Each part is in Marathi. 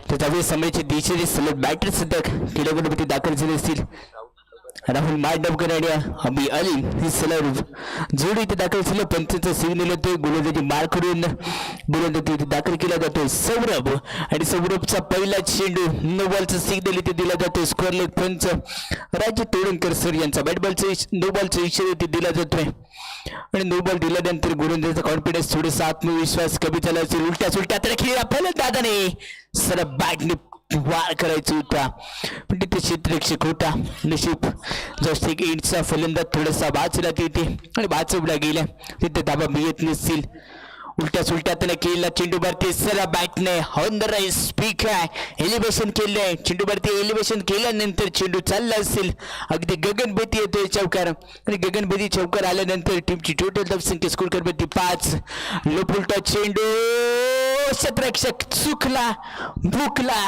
त्याच्या समोरचे दिशेने सलग बॅटर सध्या खेळाडूवरती दाखल झाले असतील. राहुल मांडवकर आणि अबी अली ही सलग जोडी इथे दाखल झालं. पंचांचा सिग्नल होते. गोलंदाजी मार्कडून गोलंदाजी इथे दाखल केला जातो सौरभ आणि सौरभचा पहिला चेंडू नो बॉलचा सिग्नल इथे दिला जातो. स्कोअर लेग पंच राजे तोडणकर सर यांचा बॅट बॉलचा नो बॉलचा इशारा इथे दिला जातोय आणि नो बॉल दिल्यानंतर गोलंदाजीचा कॉन्फिडन्स थोडासा आत्मविश्वास कमी झाला असेल. उलट्या सुलट्या तर खेळा फलंदाजाने सरळ बॅटने वार करायचा होता पण तिथे क्षेत्ररक्षक होता. नशीब जस्ट एक इंचचा फलंदाज थोडासा वाचला तिथे आणि वाचवला गेला. तिथे धाबा मिळत नसतील. उलट्या सुलट्या त्याला केला. चेंडू भरती सरळ बॅटने ऑन द राईट स्पीक आहे एलिव्हेशन केलंय. चेंडू भरती एलिव्हेशन केल्यानंतर चेंडू चालला असेल. अगदी गगनभेदी येतोय चौकार आणि गगनभेदी चौकार आल्यानंतर टीमची टोटल धावसंख्या स्कोर करते 5. लोपुलटा चेंडू क्षेत्ररक्षक चुकला भुकला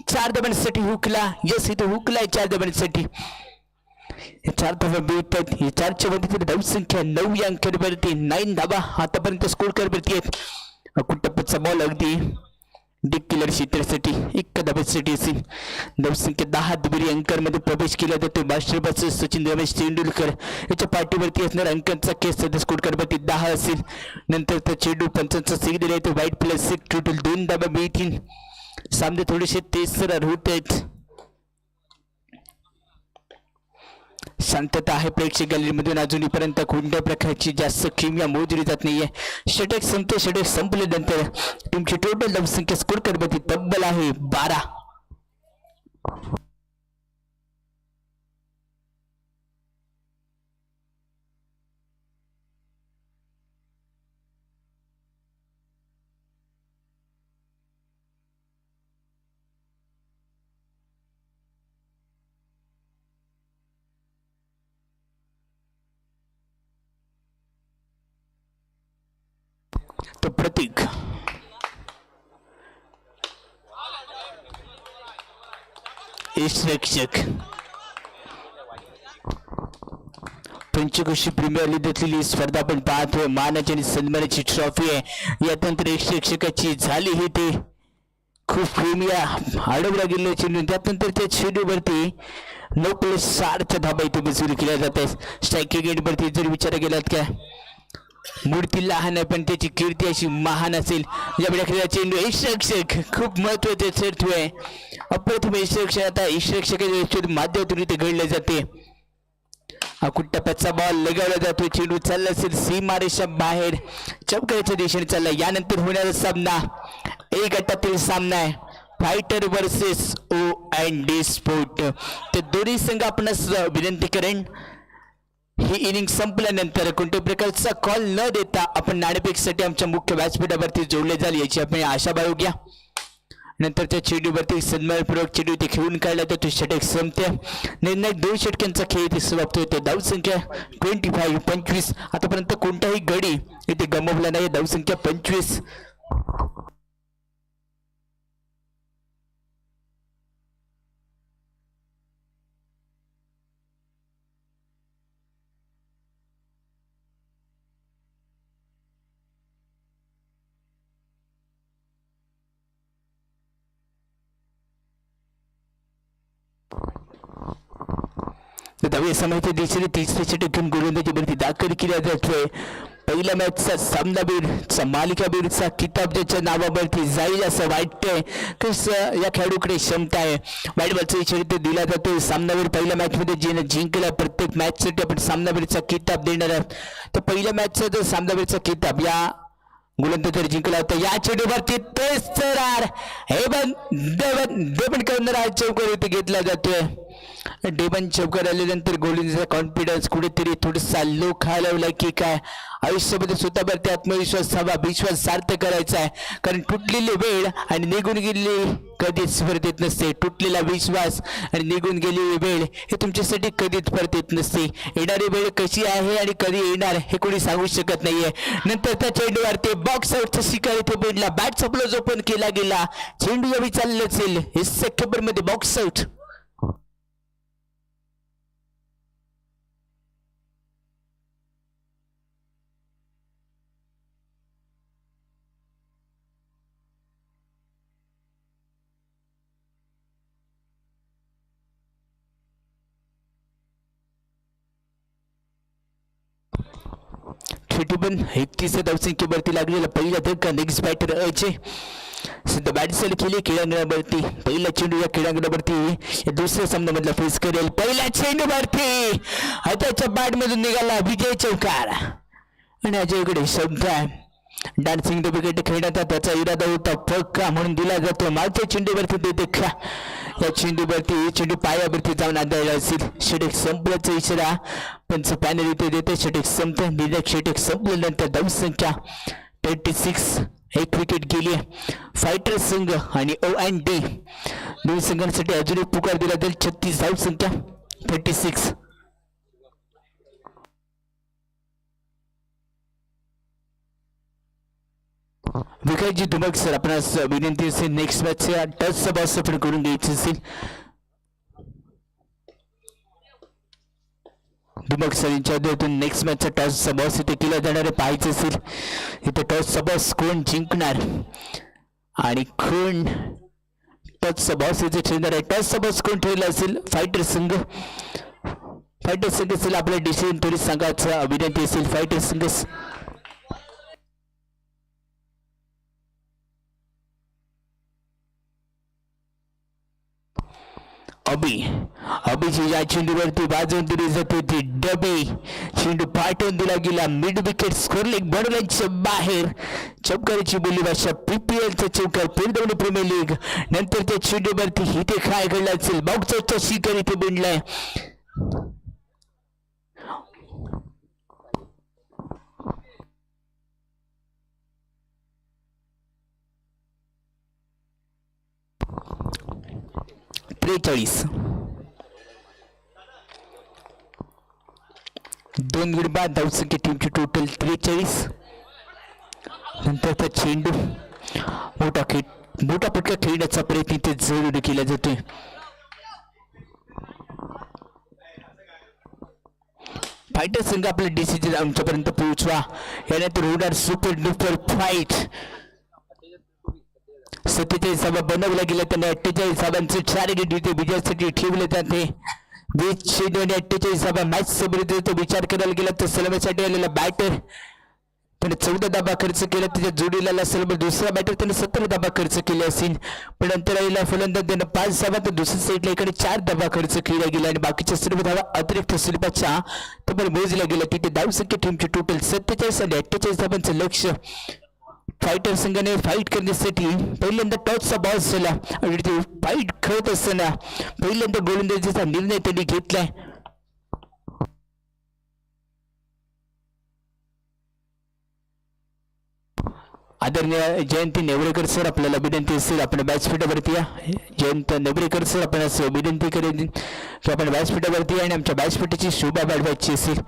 4 धावांसाठी हुकला. यस इथे हुकलाय 4 धावांसाठी. 4 धावा मिळतात. 4च्या वरती धावसंख्या 9 या अंकावरती 9 धावा आतापर्यंत स्कोर करवरती आहेत. कुट्टप्पाचा बॉल अगदी डिक्लेअर क्षेत्रासाठी 1 धावेसाठी असेल. धावसंख्या 10 दुहेरी अंकांमध्ये प्रवेश केला जातो. मास्टरबाज सचिन रमेश तेंडुलकर याच्या पाठीवरती असणारा अंकांचा केस सध्या स्कोर करवरती 10 असेल. नंतर तर चेंडू पंचांचा सिग्नल आहे तो वाईट प्लस 1 टोटल 2 धावा मिळतील. सामने थोडेसे तेजसर होत आहेत. शांतता आहे प्रेक्षक गॅलरीमधून. अजूनपर्यंत कोणत्या प्रकारची जास्त किमया मोजली जात नाहीये. षटक संपते. षटक संपल्यानंतर टीमची टोटल धावसंख्या स्कोर करवती तब्बल आहे 12. तो प्रतीक रक्षक पंचकोशी प्रीमियर लीगमधली स्पर्धा आपण पाहतोय. मानाची आणि सन्मानाची ट्रॉफी आहे. यानंतर रक्षकाची झाली ही ते खूप प्रेमिया अडवला गेले चेंडू. त्यानंतर त्या चेंडूवरती 9+4 धाबा इथे मंजूर केल्या जातात. स्ट्रायकिंग एंडवरती जर विचार केलात काय मूर्ती लहान आहे पण त्याची कीर्ती अशी महान असेल. या चेंडू रक्षक खूप महत्वाचे ठरतोय. अप्रतिम रक्षक आता रक्षकाच्या माध्यमातून इथे घडले जाते. कुट्टप्पाचा बॉल लगावला जातो. चेंडू चालला असेल सीमारेषा बाहेर चौकाच्या दिशेने चालला. यानंतर होणारा सामना ए गटातील सामना आहे. Fighter versus O&D sport. ते दोन्ही संघ आपणास विनंती करेन ही इनिंग संपल्यानंतर कोणत्याही प्रकारचा कॉल न देता आपण नाणेफेकसाठी आमच्या मुख्य व्यासपीठावरती जोडले जाल याची आपण आशा बाळगूया. नंतर त्या चेंडूवरती सन्मानपूर्वक चेंडू इथे खेळून काढला तर तो षटक संपते. निर्णय 2 षटकांचा खेळ इथे समाप्त होतो. धावसंख्या 25. आतापर्यंत कोणताही गडी इथे गमावला नाही. धावसंख्या 25. दहाव्या सामन्याच्या दिवशी 3रे षटक घेऊन गोलंदाजीवरती दाखल केला जातोय. पहिल्या मॅचचा सामनावीरचा मालिकावीरचा किताब ज्याच्या नावावरती जाईल असं वाटतंय. कसं या खेळाडूकडे क्षमता आहे. वाईट बॉलचा इशारा दिला जातो. सामनावीर पहिल्या मॅचमध्ये जिने जिंकला प्रत्येक मॅचसाठी आपण सामनावीरचा किताब देणार आहोत. तर पहिल्या मॅचचा जो सामनावीरचा किताब या गोलंदाज जिंकला होता. या चेंडूवरती तेच चरार हे पण देवन करणारा चौकार इथे घेतला जातोय. डेबन चौकार आल्यानंतर गोलंदाजीचा कॉन्फिडन्स कुठेतरी थोडासा लो खायला की काय आयुष्यामध्ये स्वतःवरती आत्मविश्वास हवा. विश्वास सार्थ करायचा आहे. कारण तुटलेली वेळ आणि निघून गेलेली कधीच परत येत नसते. तुटलेला विश्वास आणि निघून गेलेली वेळ हे तुमच्यासाठी कधीच परत येत नसते. येणारी वेळ कशी आहे आणि कधी येणार हे कोणी सांगू शकत नाहीये. नंतर त्या चेंडूवरती बॉक्स आउटचा शिकार इथे भेटला. बॅटचा क्लोज ओपन केला गेला. चेंडू यावी चालले असेल हे सेकंबर मध्ये बॉक्स आउट. छोटी पण 31 धावसंख्येवरती लागलेला पहिला धक्का. नेक्स्ट बॅटर अजय सध्या बॅट चालू केली क्रीडांगणावरती. पहिला चेंडू या क्रीडांगणावरती या दुसऱ्या सामन्यामधला फेस करेल. पहिला चेंडूवरती हाताच्या बॅटमधून निघाला विजय चौकार आणि अजयकडे शब्द आहे. डान्सिंग द विकेट खेळण्याचा त्याचा इरादा होता पक्का म्हणून दिला जातो. मागच्या चेंडूवरती देते का या चेंडूवरती चेंडू पायावरती जाऊन आदळला असेल. षटक संपल्याचा इशारा पंच पॅनल इथे देते. षटक संपते. निर्णय षटक संपल्यानंतर धावसंख्या 36. एक विकेट गेली. फायटर संघ आणि O&D दोन्ही संघांसाठी अजून एक पुकार दिला जाईल. 36 धावसंख्या 36. विकायची धुमक सर आपणास विनंती असेल नेक्स्ट मॅचच्या टचचा बॉस आपण करून घ्यायची असेल. धुमक सर यांच्या अध्यक्षतेतून नेक्स्ट मॅचचा टॉसचा बॉस इथे केला जाणार आहे. पाहायचं असेल इथे टॉसचा बॉस कोण जिंकणार आणि कोण टचचा बॉस इथे ठेवणार आहे. टचचा बॉस कोण ठेवला असेल. फायटर संघ असेल. आपल्या डिसिजन थोडी सांगायचं विनंती असेल. फायटर संघ अभिची या चेंडूवरती वाजवून दिली जाते ती डबे. चेंडू पाठवून दिला गेला. मिड विकेट स्कोर लेग बॉर्डरलाईनच्या बाहेर. चौकाराची बोली भाषा PPLचा चौकार पिरदवणी प्रीमियर लीग नंतर त्या चेंडूवरती इथे काय घडलं असेल. बॉक्सचा शिकार इथे बिंडलाय. दोन गडी बाद धावसंख्या टीमची टोटल 43. नंतरचा चेंडू मोठा फटका खेळण्याचा प्रयत्न इथे जरूर केला जातोय. फायटर संघ आपला डिसिजन आमच्यापर्यंत पोहोचवा. यानंतर होणार सुपर डुपर फाईट. 47 धावा बनवल्या गेल्या. त्यांना 48 धावांचे टार्गेट इथे विजयासाठी ठेवले जाते. 20 चेंडू आणि 48 धावा मॅच समोर विचार करायला गेला तर सलमीसाठी आलेला बॅटर त्याने 14 धावा खर्च केला. त्याच्या जोडीला सलमी दुसरा बॅटर त्याने 17 धावा खर्च केले असेल. पण नंतर आलेला फलंदाज त्याने 5 धावा तर दुसऱ्या साईडला इकडे 4 धावा खर्च केल्या गेल्या आणि बाकीच्या सर्व धावा अतिरिक्त स्वरूपाच्या तुम्हाला मोजल्या गेल्या. तिथे धावसंख्या टीमची टोटल 47 आणि 48 धावांचं लक्ष. फायटर संघाने फाईट करण्यासाठी पहिल्यांदा टॉसचा बॉस झाला आणि ते फाईट खेळत असताना पहिल्यांदा गोलंदाजीचा निर्णय त्यांनी घेतलाय. आदरणीय जयंती नेवरेकर सर आपल्याला विनंती असेल आपण व्यासपीठावरती या. जयंत नेवरेकर सर आपण असं विनंती करेन की आपण व्यासपीठावरती या आणि आमच्या व्यासपीठाची शोभा वाढवायची असेल.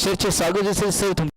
सरचे स्वागत असेल सर.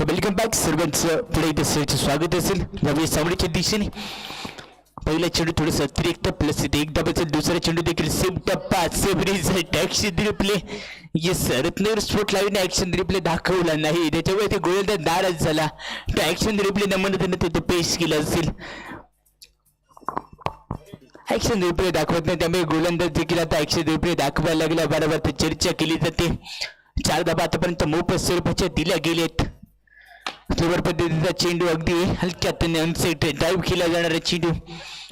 वेलकम बॅक सर्वांचं पुढे इथे स्वागत असेल. नवीन सामन्याच्या दिशेने पहिला चेंडू थोडंसं अतिरिक्त प्लस इथे एक धाब्याचा दुसरा चेंडू देखील सेम टप्पा same result action replay yes Ratnagiri sport लाईव्हने ॲक्शन रिप्ले दाखवला नाही त्याच्यामुळे ते गोलंदाज नाराज झाला त्या ॲक्शन रिप्ले नमून तिथे पेश केलं असेल ॲक्शन रिप्ले दाखवत नाही त्यामुळे गोलंदाज देखील आता ॲक्शन रिप्ले दाखवायला लागला बरोबर तर चर्चा केली जाते 4 धाबा आतापर्यंत मोफत स्वरूपाच्या दिल्या गेलेत फ्लेवर पद्धतीचा चेंडू अगदी हलक्यात अनसेट ड्राईव्ह केला जाणारा चेंडू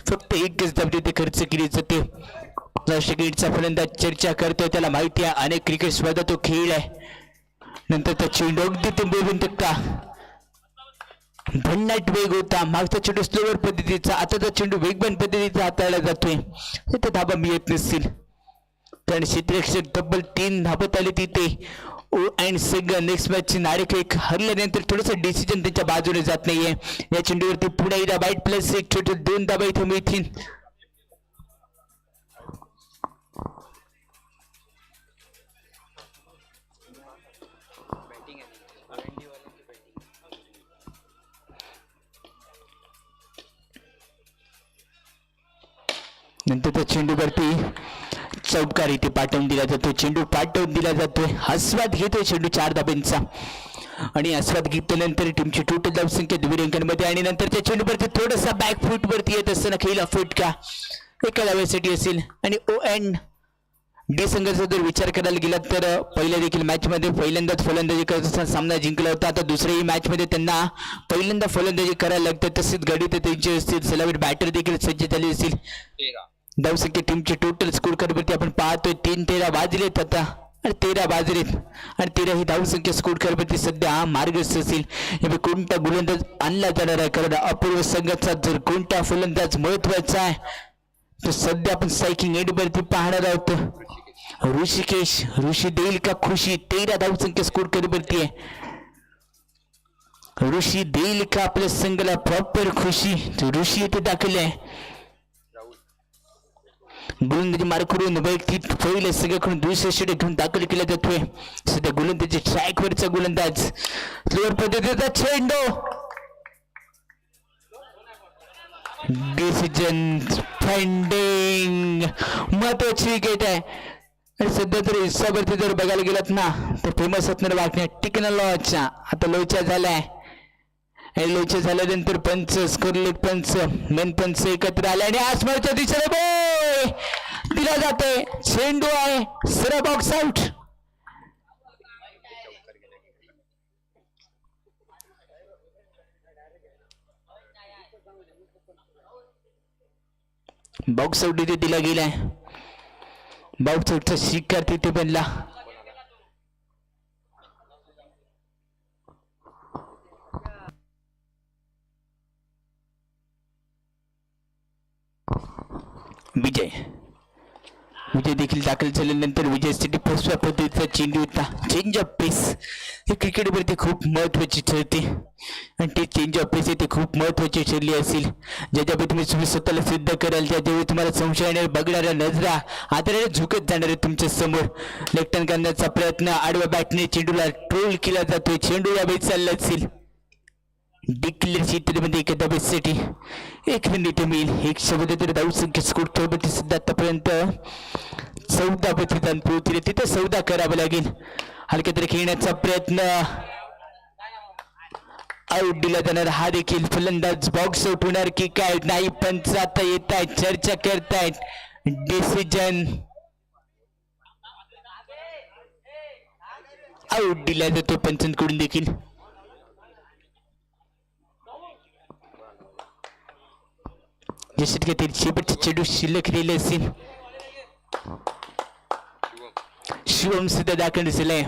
फक्त एकच धाव तिथे खर्च केली जाते राष्ट्रक्रिकेटचा फलंदाज चर्चा करतोय त्याला माहिती आहे अनेक क्रिकेट स्पर्धा तो खेळ आहे नंतर तो चेंडू अगदी ते बोलून टक्का भन्नाट वेग होता मागचा चेंडू स्लोवर पद्धतीचा आताचा चेंडू वेगवान पद्धतीचा हाताळला जातोय तिथे धाबा मिळत नसतील कारण क्षेत्ररक्षक तब्बल 3 धाबत आले तिथे ओ अँड सिंग नेक्स्ट मॅचची नाणेक एक हरल्यानंतर थोडंसं डिसिजन त्यांच्या बाजूने जात नाहीये या चेंडूवरती पुन्हा एकदा वाईट प्लस एक छोटे 2 धाबा इथे मिळतील नंतर त्या चेंडूवरती चौकार इथे पाठवून दिला जातो चेंडू पाठवून दिला जातोय आस्वाद घेतोय चेंडू 4 धाब्यांचा आणि आस्वाद घेतल्यानंतर टीमची टोटल धावसंख्या 2 अंकांमध्ये आणि नंतरच्या चेंडूवरती थोडासा बॅक फूट वरती येत असताना खेळला फटका एका धावेसाठी असेल आणि ओ एंड डी संघाचा जर विचार करायला गेला तर पहिल्या देखील मॅच मध्ये पहिल्यांदाच फलंदाजी करत असताना सामना जिंकला होता आता दुसऱ्याही मॅच मध्ये त्यांना पहिल्यांदा फलंदाजी करायला लागते तसेच गडी त्यांचे असतील सलामीर बॅटर देखील सज्ज झाले असतील धावसंख्या टीमचे टोटल स्कोर करवरती आपण पाहतोय 3-13 वाजलेत आता आणि 13 वाजलेत आणि 13 ही धावसंख्या स्कोर करवरती सध्या मार्गस्थ असेल हे कोणता गोलंदाज आणला जाणार आहे कारण अपूर्व संघाचा जर कोणता फलंदाज महत्वाचा आहे तर सध्या आपण सायकिंग एंड वरती पाहणार आहोत ऋषिकेश ऋषी देईल का खुशी 13 धावसंख्या स्कोर करवरती आहे ऋषी देईल का आपल्या संघाला प्रॉपर खुशी ऋषी इथे दाखल आहे गोलंदाजी मार करून वैयक्तिक पहिले सगळ्याकडून दुसऱ्या षटक घेऊन दाखल केला जातोय सध्या गोलंदाजी ट्रॅकवरचा गोलंदाज स्लोअर पद्धतीचा चेंडू डिसिजन फाइंडिंग महत्वाची विकेट आहे आणि सध्या तरी हिस्सावरती जर बघायला गेलात ना तर फेमस असणार वाटण्या टिकना लोचा आता लोचा झालाय लोचा झाल्यानंतर पंच स्कोरलेट पंच मेन पंच एकत्र आले आणि आसमानच्या दिशेने बॉय दिला जाते चेंडू आहे सरळ बॉक्स आउट बॉक्स आउट इथे दिला गेलाय बॉक्स आउटचा शिकार तिथे बनला विजय देखील दाखल झाल्यानंतर विजयसाठी फसव्या पद्धतीचा चेंडू होता चेंज ऑफ पेस हे क्रिकेटवरती खूप महत्वाची ठरते आणि ते चेंज ऑफ पेस ते खूप महत्वाची ठरली असेल ज्याच्यामुळे तुम्ही स्वतःला सिद्ध कराल त्याच्यावेळी तुम्हाला संशयाने बघणाऱ्या नजरा आदराने झुकत जाणारे तुमच्या समोर लेफ्टन करण्याचा प्रयत्न आडव्या बॅटने चेंडूला ट्रोल केला जातोय चेंडू यावेळी चालला असेल डिक्लेअर क्षेत्रामध्ये एका धाब्यासाठी 1 रन इथे मिळेल 172 धावसंख्या स्कोर ठेवत सध्या आतापर्यंत 14 प्रतिदान पोहोचले तिथे 14 करावं लागेल हलक्या तरी खेळण्याचा प्रयत्न आउट दिला जाणार हा देखील फलंदाज बॉक्स आउट होणार की काय नाही पंच आता येत आहेत चर्चा करतायत डिसिजन आउट दिला जातो पंचांकडून देखील जसे शेवटचे चेंडू शिल्लक राहिले असेल शिवम सुद्धा दाखल दिसलाय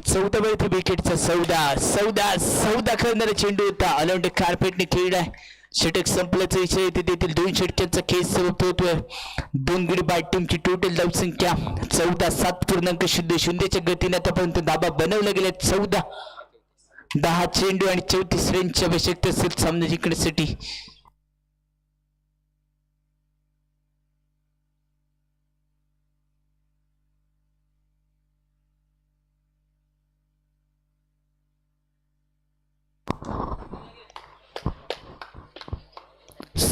14 वरती विकेटचा सौदा करणारा चेंडू होता अलाउंड कार्पेटने खेळलाय षटक संपल्याचा विषय तेथील 2 षटकांचा खेळ समाप्त होतोय 2 गडी बाद टीमची टोटल धावसंख्या 14.7.00च्या गतीने आतापर्यंत धाबा बनवल्या गेल्या 10 चेंडू आणि 34 रनची आवश्यकता असेल सामना जिंकण्यासाठी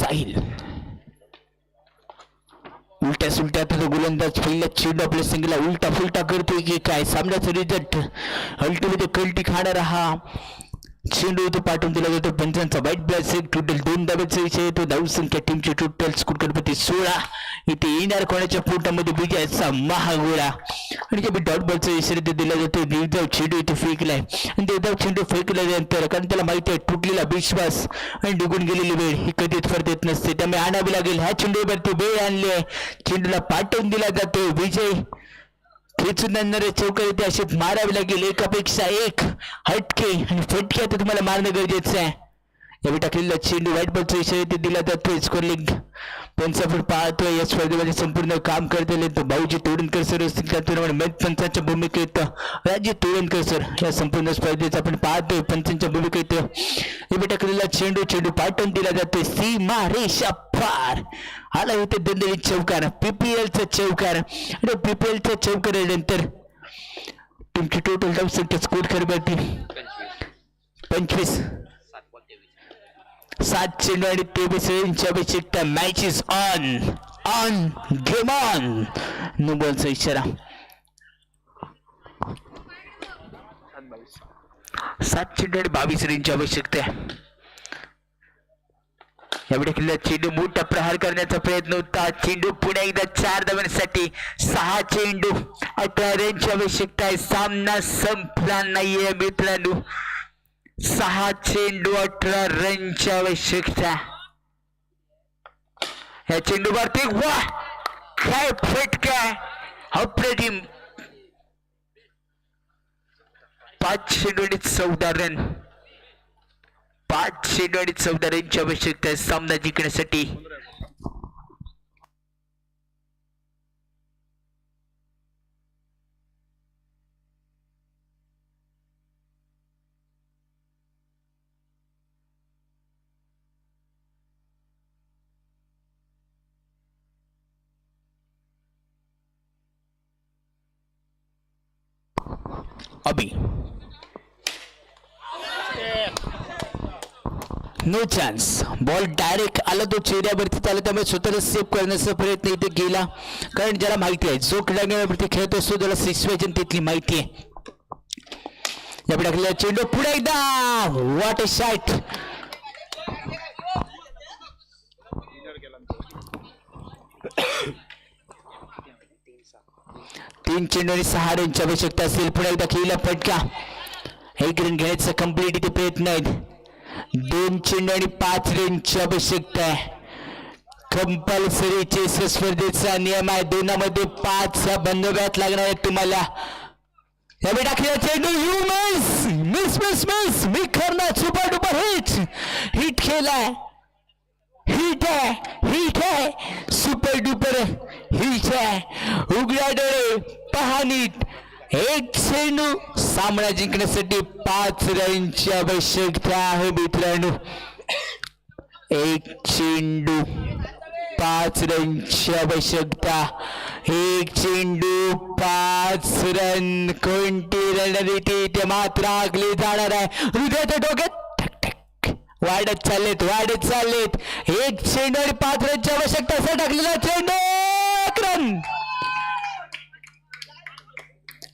साहिल उलट्या सुलट्या तो गोलंदाज पहिल्या चेंडू आपल्या संघाला उलटा फुलटा करतोय की काय सामन्याचा रिझल्ट अल्टिमेट कल्टी खाणारा हा चेंडू इथे पाठवून दिला जातो पंचांचा वाईट ब्लॅस टोटल 2 धाब्याचा विषय येतो धावसंख्या टीमची टोटल स्कोर गणपती 16 इथे येणार कोणाच्या पोटामध्ये विजयाचा महागोळा आणि जे डॉट बॉलचा इशारा दिला जातो देवदाव चेंडू इथे फेकलाय आणि देवदाव चेंडू फेकल्यानंतर कारण त्याला माहिती आहे तुटलेला विश्वास आणि निघून गेलेली वेळ ही कधीच परत येत नसते त्यामुळे आणावी लागेल ह्या चेंडूवरती वेळ आणली आहे चेंडूला पाठवून दिला जातो विजय खेचून आणणारे चौकार इथे असे मारावे लागेल एकापेक्षा एक हटके आणि फटके आता तुम्हाला मारणं गरजेचं आहे यावेळी टाकलेला चेंडू व्हाईट बॉलचा इशारा इथे दिला जातोय स्कोरलिंग पंच आपण पाहतोय या स्पर्धेमध्ये संपूर्ण काम करते तो भाऊजी तोडणकर सर असतील त्याचप्रमाणे मैत पंचांच्या भूमिकेत राजे तोडणकर सर या संपूर्ण स्पर्धेचा आपण पाहतोय पंचांच्या भूमिकेत यावेळी टाकलेला चेंडू पाठवून दिला जातोय सीमा रेषा पार आला होते दंडली चौकार पीपीएलचा चौकार आणि पीपीएलचा चौकार नंतर तुमची टोटल धावसंख्या स्कोर करवरती 25 7 चेंडू आणि 23 रनची आवश्यकता match is on game on no बॉलचा इशारा 7 चेंडू आणि 22 रनची आवश्यकता आहे यावेळी खेळला चेंडू मोठा प्रहार करण्याचा प्रयत्न होता चेंडू पुन्हा एकदा 4 धावांसाठी 6 चेंडू 18 रनची आवश्यकता आहे सामना संपला नाहीये मित्रांनो 6 चेंडू 18 रनची आवश्यकता या चेंडूवरती वा काय फटका अप्रतिम 5 चेंडू आणि 14 रन 5 चेंडू आणि 14 रनची आवश्यकता आहे सामना जिंकण्यासाठी अभी नो चान्स बॉल डायरेक्ट आला तो चेहऱ्यावरती आला त्यामुळे स्वतःला सेव्ह करण्याचा प्रयत्न इथे केला कारण ज्याला माहिती आहे जो खेळाडूवरती खेळत असतो त्याला सिच्युएशन तिथली माहिती आहे यापुढे टाकलेला चेंडू पुढे एकदा व्हॉट अ शॉट 3 चेंडू आणि 6 रनची आवश्यकता असेल पुढे एकदा खेळला फटका 1 रन घेण्याचा कंप्लीट इथे प्रयत्न आहेत 2 चेंडू आणि 5 रनची आवश्यकता आहे कंपल्सरी चेस स्पर्धेचा नियम आहे दोनामध्ये 5 या बंदोबस्त लागणार आहेत तुम्हाला यावेळी टाकलेला चेंडू यू मिस मी करणार सुपर डुपर हिट खेळलाय हिट है सुपर डुपर हिट है उघड्या डोळे पहा नीट 1 चेंडू सामना जिंकण्यासाठी 5 रनची आवश्यकता आहे मित्रांनो 1 चेंडू 5 रनची आवश्यकता 1 चेंडू 5 रन कोणती रणनीती ते मात्र आखली जाणार आहे हृदयाच्या डोक्यात वाढत चाललेत 1 चेंडू आणि 5 रनची आवश्यकता असा टाकलेला चेंडू 1 रन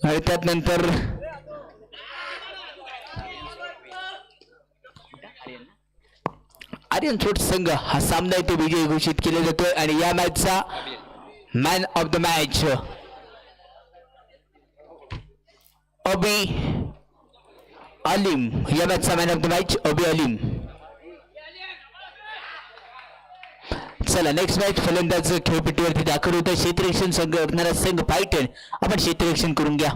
आणि त्यानंतर आर्यन छोट संघ हा सामना इथे विजयी घोषित केला जातोय आणि या मॅचचा मॅन ऑफ द मॅच अबी अलीम या मॅचचा मॅन ऑफ द मॅच अबी अलीम चला नेक्स्ट मॅच फलंदाज खेळपट्टीवरती दाखल होतं क्षेत्ररक्षण संघ असणारा संघ पायटन आपण क्षेत्ररक्षण करून घ्या